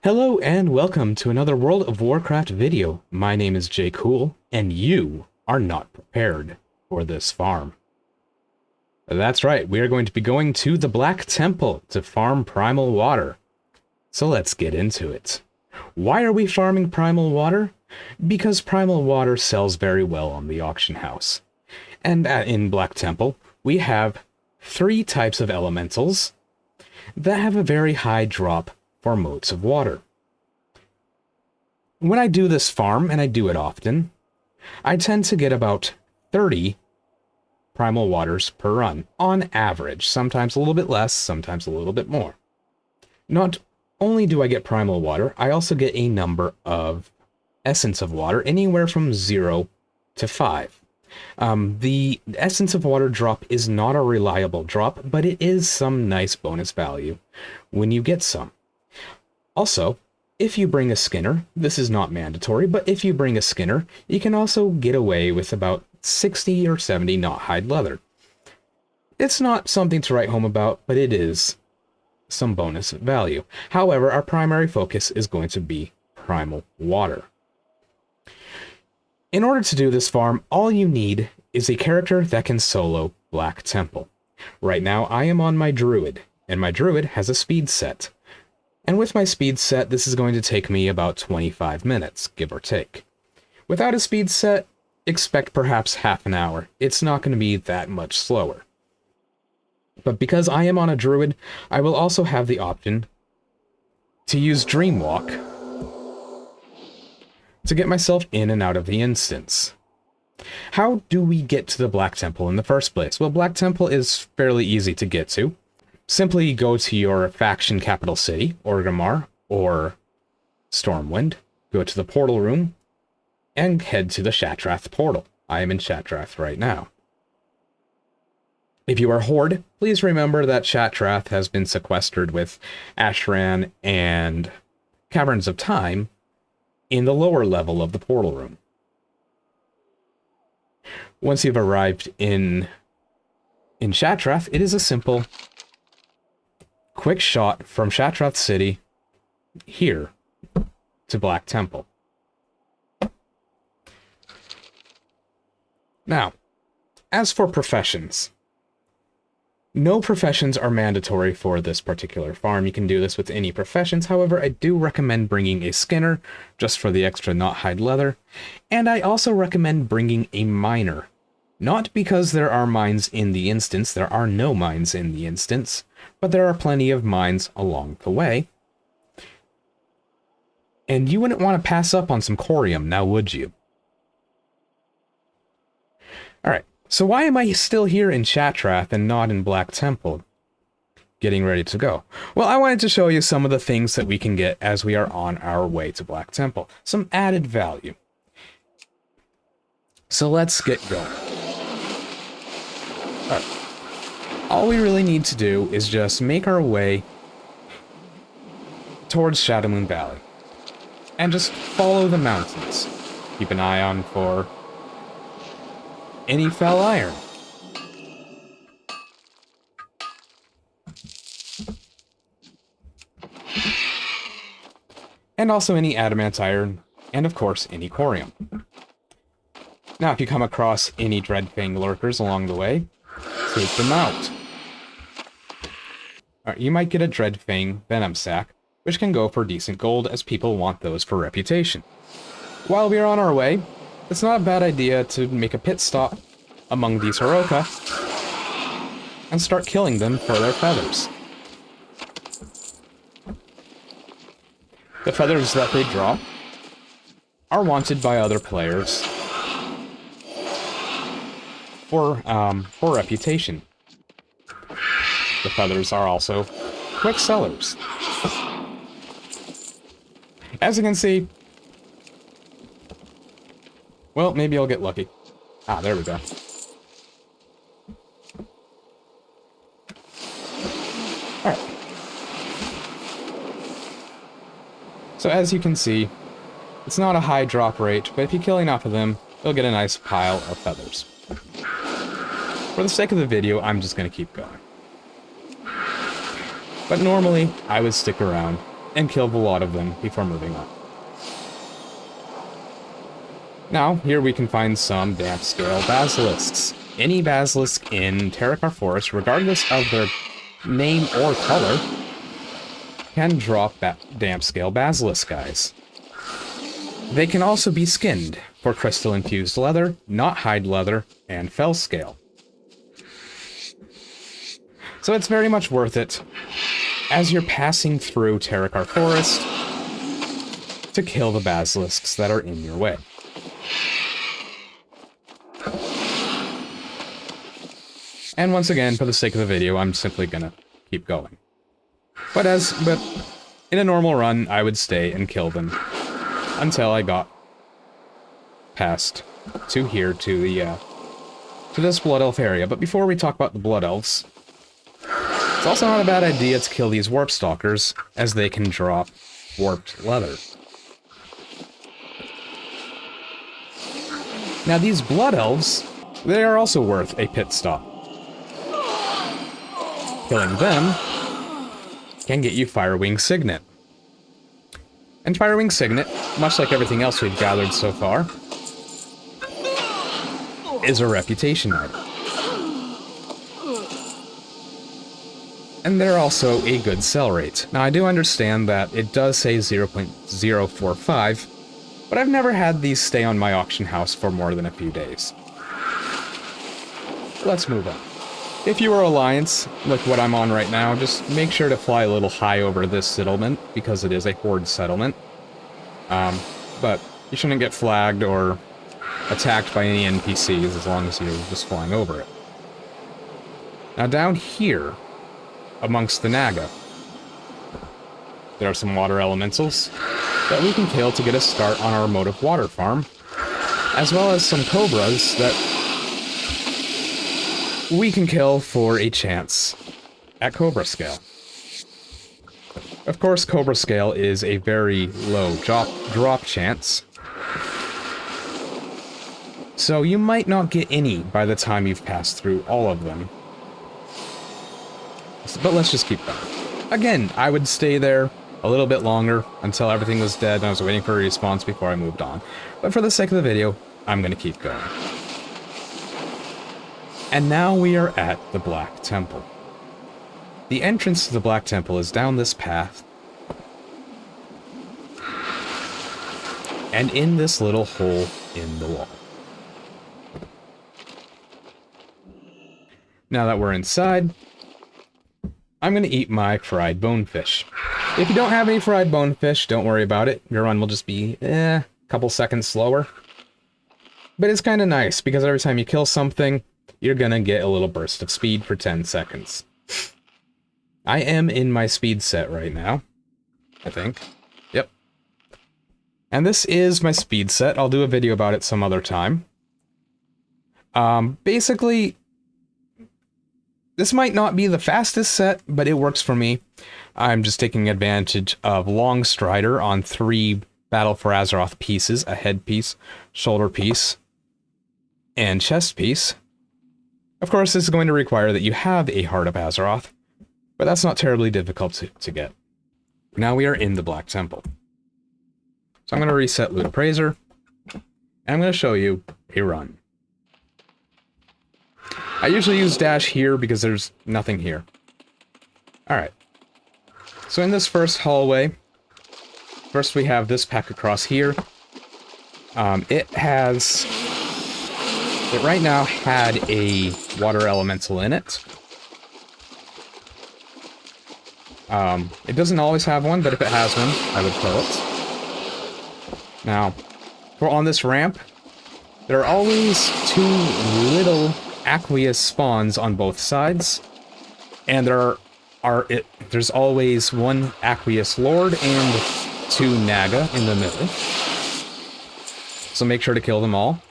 Hello and welcome to another World of Warcraft video. My name is Jay Cool, and you are not prepared for this farm. That's right, we are going to be going to the Black Temple to farm Primal Water. So let's get into it. Why are we farming Primal Water? Because Primal Water sells very well on the auction house. And in Black Temple, we have 3 types of elementals that have a very high drop for motes of water. When I do this farm, and I do it often, I tend to get about 30 primal waters per run, on average. Sometimes a little bit less, sometimes a little bit more. Not only do I get primal water, I also get a number of essence of water, anywhere from 0 to 5. The essence of water drop is not a reliable drop, but it is some nice bonus value when you get some. Also, if you bring a skinner, this is not mandatory, but if you bring a skinner, you can also get away with about 60 or 70 not hide leather. It's not something to write home about, but it is some bonus value. However, our primary focus is going to be primal water. In order to do this farm, all you need is a character that can solo Black Temple. Right now, I am on my druid, and my druid has a speed set. And with my speed set, this is going to take me about 25 minutes, give or take. Without a speed set, expect perhaps half an hour. It's not going to be that much slower. But because I am on a druid, I will also have the option to use Dreamwalk to get myself in and out of the instance. How do we get to the Black Temple in the first place? Well, Black Temple is fairly easy to get to. Simply go to your faction capital city, Orgrimmar or Stormwind, go to the portal room, and head to the Shatrath portal. I am in Shatrath right now. If you are Horde, please remember that Shatrath has been sequestered with Ashran and Caverns of Time in the lower level of the portal room. Once you've arrived in Shatrath, it is a simple quick shot from Shatrath City here to Black Temple. Now, as for professions, no professions are mandatory for this particular farm. You can do this with any professions. However, I do recommend bringing a skinner just for the extra not hide leather. And I also recommend bringing a miner. Not because there are mines in the instance, there are no mines in the instance, but there are plenty of mines along the way. And you wouldn't want to pass up on some corium, now would you? Alright, so why am I still here in Shatrath and not in Black Temple, getting ready to go? Well, I wanted to show you some of the things that we can get as we are on our way to Black Temple. Some added value. So let's get going. Alright. All we really need to do is just make our way towards Shadowmoon Valley. And just follow the mountains. Keep an eye on for any fell iron. And also any adamant iron, and of course any corium. Now if you come across any Dreadfang lurkers along the way, take them out. Alright, you might get a Dreadfang Venom Sac, which can go for decent gold as people want those for reputation. While we are on our way, it's not a bad idea to make a pit stop among these Heroka and start killing them for their feathers. The feathers that they drop are wanted by other players for reputation. The feathers are also quick sellers. As you can see, well, maybe I'll get lucky. Ah, there we go. Alright. So as you can see, it's not a high drop rate, but if you kill enough of them, you'll get a nice pile of feathers. For the sake of the video, I'm just going to keep going. But normally, I would stick around and kill a lot of them before moving on. Now, here we can find some damp scale basilisks. Any basilisk in Terracar Forest, regardless of their name or color, can drop damp scale basilisk guys. They can also be skinned for crystal-infused leather, not hide leather, and fell scale. So it's very much worth it as you're passing through Terracar Forest to kill the basilisks that are in your way. And once again, for the sake of the video, I'm simply gonna keep going. But in a normal run, I would stay and kill them until I got past to here, to this Blood Elf area. But before we talk about the Blood Elves, it's also not a bad idea to kill these Warp Stalkers, as they can drop warped leather. Now these Blood Elves, they are also worth a pit stop. Killing them can get you Firewing Signet. And Firewing Signet, much like everything else we've gathered so far, is a reputation item. And they're also a good sell rate. Now I do understand that it does say 0.045, but I've never had these stay on my auction house for more than a few days. Let's move on. If you are Alliance, like what I'm on right now, just make sure to fly a little high over this settlement, because it is a horde settlement. But you shouldn't get flagged or attacked by any NPCs as long as you're just flying over it. Now down here, amongst the Naga, there are some water elementals that we can kill to get a start on our Motive Water Farm, as well as some cobras that we can kill for a chance at Cobra Scale. Of course, Cobra Scale is a very low drop chance, so you might not get any by the time you've passed through all of them. But let's just keep going. Again, I would stay there a little bit longer until everything was dead and I was waiting for a response before I moved on. But for the sake of the video, I'm going to keep going. And now we are at the Black Temple. The entrance to the Black Temple is down this path, and in this little hole in the wall. Now that we're inside, I'm going to eat my fried bonefish. If you don't have any fried bonefish, don't worry about it. Your run will just be a couple seconds slower. But it's kind of nice, because every time you kill something, you're gonna get a little burst of speed for 10 seconds. I am in my speed set right now, I think. Yep. And this is my speed set. I'll do a video about it some other time. Basically, this might not be the fastest set, but it works for me. I'm just taking advantage of Long Strider on 3 Battle for Azeroth pieces, a head piece, shoulder piece, and chest piece. Of course, this is going to require that you have a Heart of Azeroth, but that's not terribly difficult to get. Now we are in the Black Temple. So I'm going to reset Loot Appraiser, and I'm going to show you a run. I usually use dash here because there's nothing here. Alright. So in this first hallway, first we have this pack across here. It right now had a water elemental in it. It doesn't always have one, but if it has one, I would kill it. Now, on this ramp, there are always 2 little aqueous spawns on both sides, and there's always 1 aqueous lord and 2 Naga in the middle. So make sure to kill them all.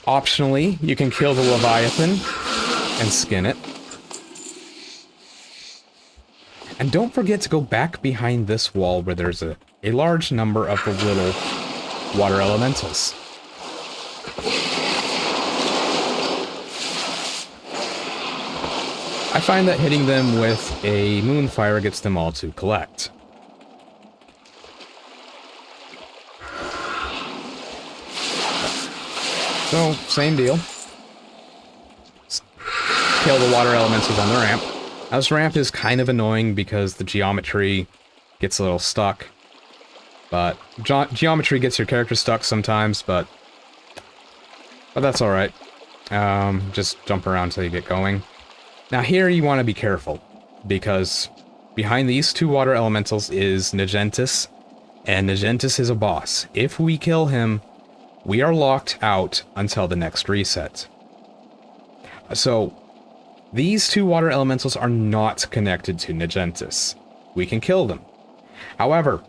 Optionally, you can kill the Leviathan and skin it. And don't forget to go back behind this wall where there's a large number of the little water elementals. I find that hitting them with a Moonfire gets them all to collect. So, same deal. Kill the water elementals on the ramp. Now, this ramp is kind of annoying because the geometry gets a little stuck. But geometry gets your character stuck sometimes, but that's alright. Just jump around until you get going. Now here you want to be careful, because behind these two water elementals is Nagentis, and Nagentis is a boss. If we kill him, we are locked out until the next reset. So, these two water elementals are not connected to Nagentis. We can kill them. However,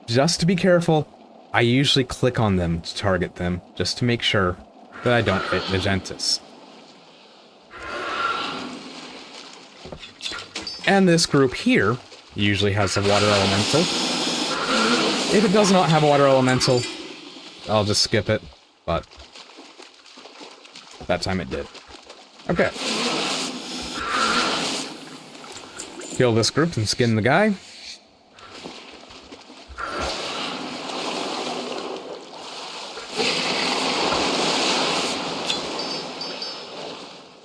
just to be careful, I usually click on them to target them, just to make sure that I don't hit Nagentis. And this group here usually has a water elemental. If it does not have a water elemental, I'll just skip it, but that time it did. Okay. Kill this group and skin the guy.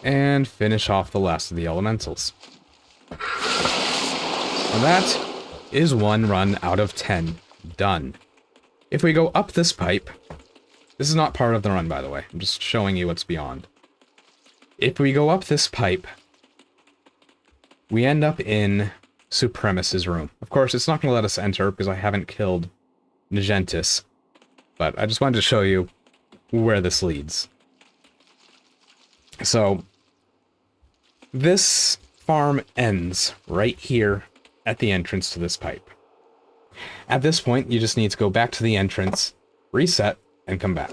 And finish off the last of the elementals. And that is 1 run out of 10 done. If we go up this pipe, this is not part of the run, by the way. I'm just showing you what's beyond. If we go up this pipe, we end up in Supremus' room. Of course, it's not going to let us enter because I haven't killed Nagentis, but I just wanted to show you where this leads. So, this farm ends right here at the entrance to this pipe. At this point, you just need to go back to the entrance, reset, and come back.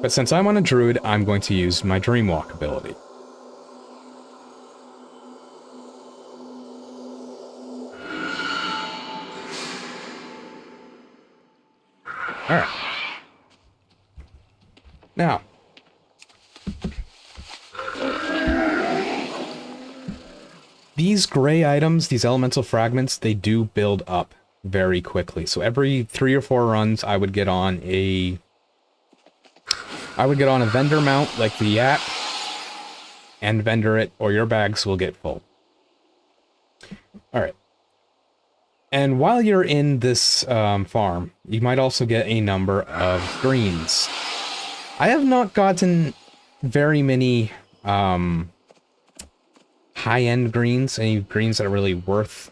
But since I'm on a druid, I'm going to use my Dreamwalk ability. Alright. Now, these gray items, these elemental fragments, they do build up very quickly. So every 3 or 4 runs, I would get on a vendor mount like the Yak, and vendor it, or your bags will get full. Alright. And while you're in this farm, you might also get a number of greens. I have not gotten very many high-end greens, any greens that are really worth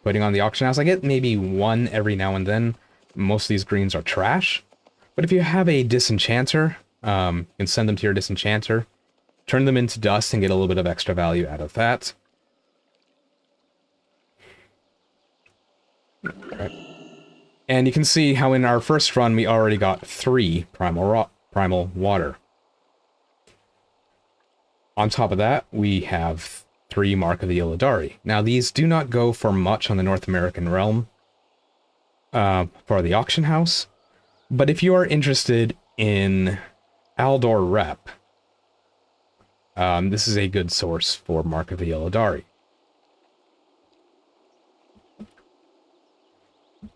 putting on the auction house. I get maybe 1 every now and then. Most of these greens are trash. But if you have a disenchanter, you can send them to your disenchanter, turn them into dust and get a little bit of extra value out of that. Right. And you can see how in our first run we already got 3 primal water. On top of that, we have 3 Mark of the Illidari. Now, these do not go for much on the North American realm for the auction house, but if you are interested in Aldor Rep, this is a good source for Mark of the Illidari.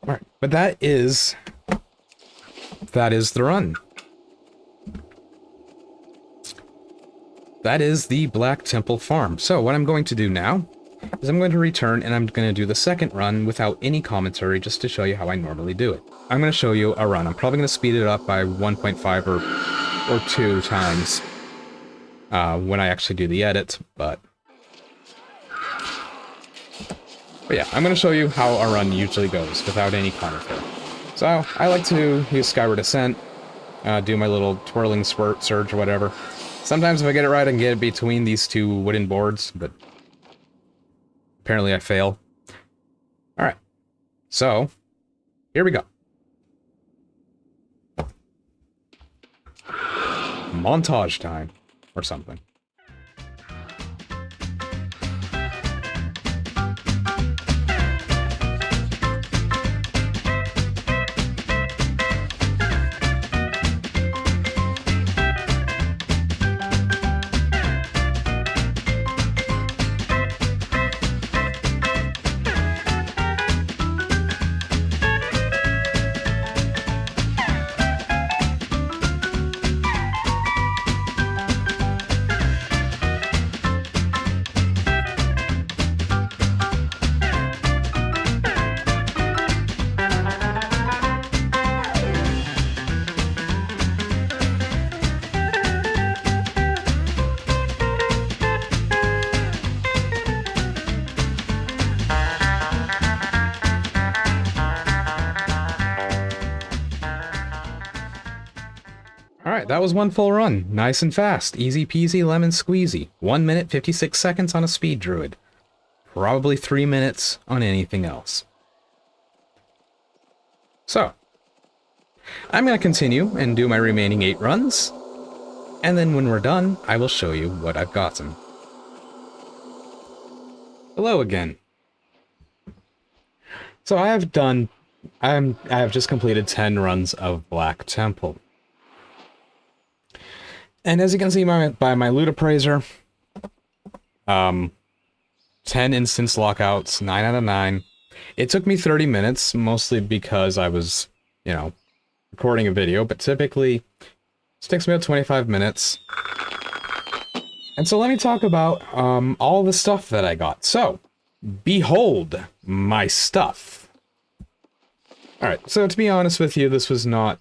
Alright, but that is the run. That is the Black Temple Farm. So what I'm going to do now is I'm going to return and I'm going to do the second run without any commentary just to show you how I normally do it. I'm going to show you a run. I'm probably going to speed it up by 1.5 or 2 times when I actually do the edit, but yeah, I'm going to show you how a run usually goes without any commentary. So I like to use Skyward Ascent, do my little twirling surge or whatever. Sometimes if I get it right, I can get it between these 2 wooden boards, but apparently I fail. Alright, so here we go. Montage time, or something. that was one full run. Nice and fast. Easy peasy lemon squeezy. 1 minute, 56 seconds on a speed druid. Probably 3 minutes on anything else. So, I'm going to continue and do my remaining 8 runs. And then when we're done, I will show you what I've gotten. Hello again. So I have just completed 10 runs of Black Temple. And as you can see by my loot appraiser, 10 instance lockouts, 9 out of 9. It took me 30 minutes, mostly because I was, recording a video, but typically it takes me about 25 minutes. And so let me talk about all the stuff that I got. So, behold my stuff. Alright, so to be honest with you, this was a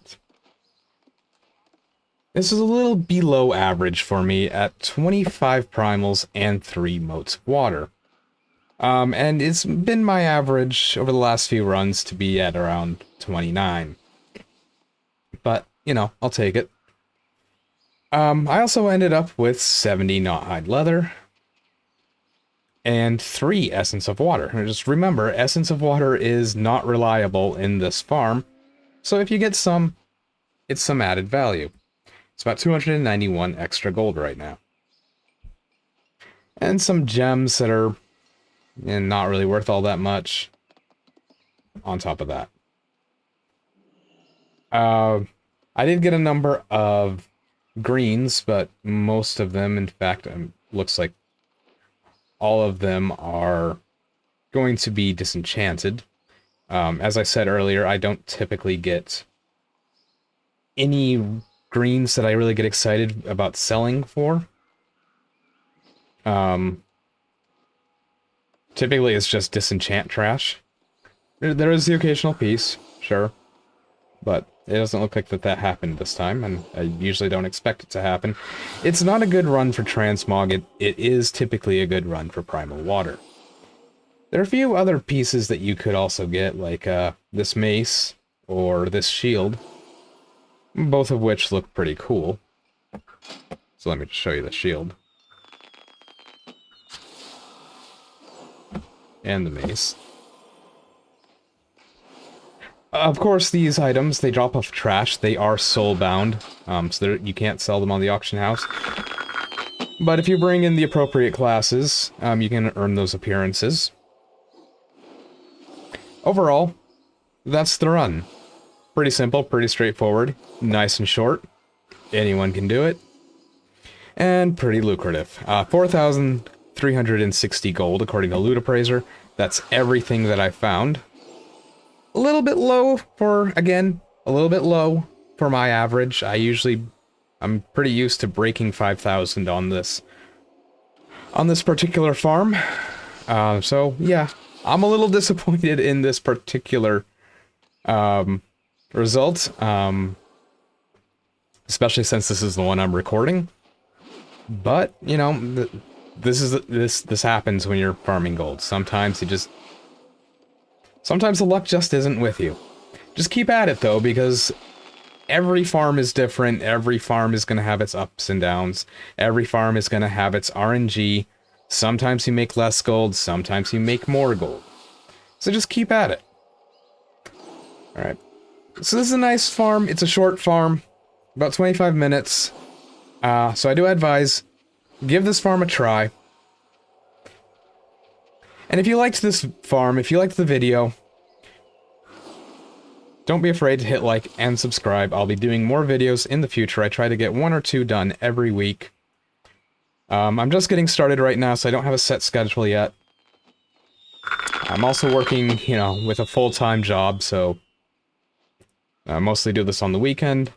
little below average for me at 25 primals and 3 motes of water. And it's been my average over the last few runs to be at around 29. But, I'll take it. I also ended up with 70 knot-hide leather and 3 essence of water. And just remember, essence of water is not reliable in this farm, so if you get some, it's some added value. It's about 291 extra gold right now. And some gems that are not really worth all that much on top of that. I did get a number of greens, but most of them, in fact, looks like all of them are going to be disenchanted. As I said earlier, I don't typically get any greens that I really get excited about selling for. Typically it's just disenchant trash. There is the occasional piece, sure, but it doesn't look like that happened this time, and I usually don't expect it to happen. It's not a good run for transmog, it is typically a good run for primal water. There are a few other pieces that you could also get, like this mace or this shield, both of which look pretty cool. So let me just show you the shield. And the mace. Of course, these items, they drop off trash. They are soul-bound, so you can't sell them on the auction house. But if you bring in the appropriate classes, you can earn those appearances. Overall, that's the run. Pretty simple, pretty straightforward, nice and short. Anyone can do it. And pretty lucrative. 4,360 gold, according to Loot Appraiser. That's everything that I found. A little bit low for, again, a little bit low for my average. I'm pretty used to breaking 5,000 on this particular farm. So, yeah, I'm a little disappointed in this particular result. Especially since this is the one I'm recording. But, this happens when you're farming gold. Sometimes the luck just isn't with you. Just keep at it, though, because every farm is different. Every farm is going to have its ups and downs. Every farm is going to have its RNG. Sometimes you make less gold. Sometimes you make more gold. So just keep at it. Alright. So this is a nice farm. It's a short farm. About 25 minutes. So I do advise, give this farm a try. And if you liked this farm, if you liked the video, don't be afraid to hit like and subscribe. I'll be doing more videos in the future. I try to get 1 or 2 done every week. I'm just getting started right now, so I don't have a set schedule yet. I'm also working, with a full-time job, so I mostly do this on the weekend.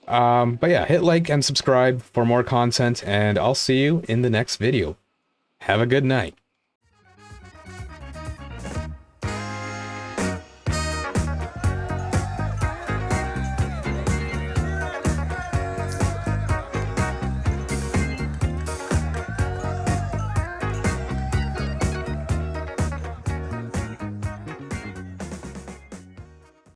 But yeah, hit like and subscribe for more content, and I'll see you in the next video. Have a good night.